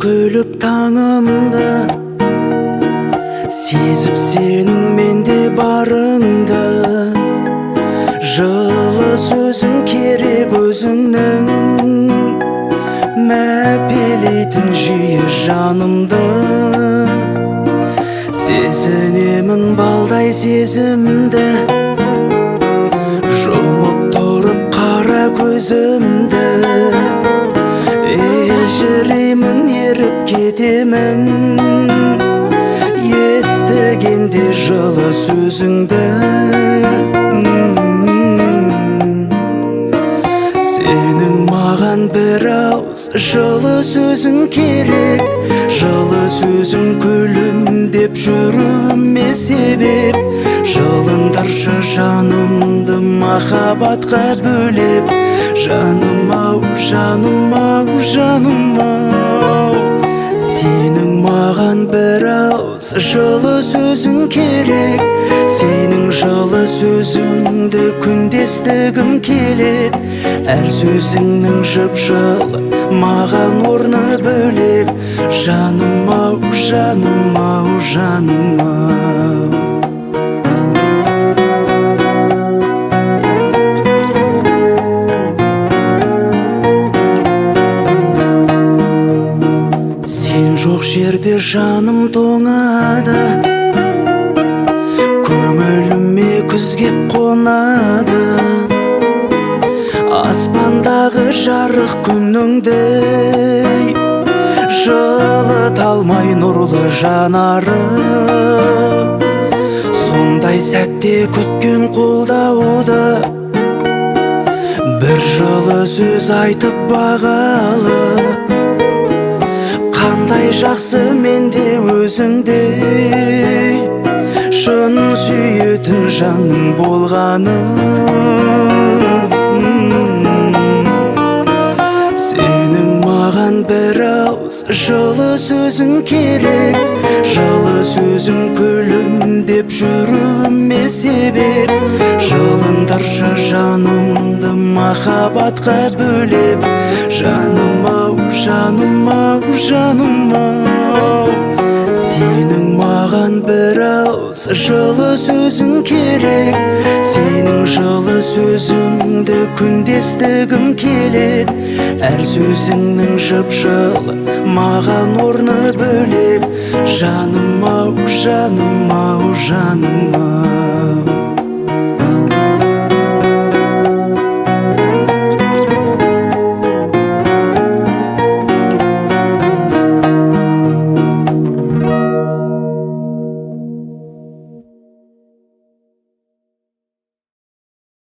күліп таңымда, сезіп сенің менде барыңды. Жылы сөзің керек өзіңнің, мәпелейтін жиі жанымды. Сезінемін балдай сезімді, жұмып тұрып қара көзімді. Елжіремін, еріп кетемін, естігенде жылы сөзіңді. Сенің маған бір ауыз жылы сөзің керек. Жылы сөзің күлім деп жүруіме себеп. Жылындыршы жанымды махаббатқа бөлеп. Жаным ау, жаным ау, жаным ау. Сенің маған бір ауыз жылы сөзің керек. Сенің жылы сөзіңді күнде естігім келет. Әр сөзіңнің жып-жылы маған орны бөлек. Жаным ау, жаным ау, жаным ау. Сен жоқ жерде жаным тоңады, көңіліме күзгеп қонады. Аспандағы жарық күніңдей жылыта алмай нұрлы жанары. Сондай сәтте күткен қолдауды, бір жылы сөз айтып бағалы. Қандай жақсы менде өзіңдей шын сүйетін жаның болғаны. Сенің маған бір ауыз жылы сөзің керек. Жылы сөзің күлім деп жүруіме себеп. Жылындыршы жанымды махаббатқа бөлеп. Жаным ау, жаным ау, жаным ау. Сенің маған бір ауыз жылы сөзің керек. Сенің жылы сөзіңді күнде естігім келет. Әр сөзіңнің жып-жылы маған орны бөлек. Жаным ау, жаным ау, жаным ау.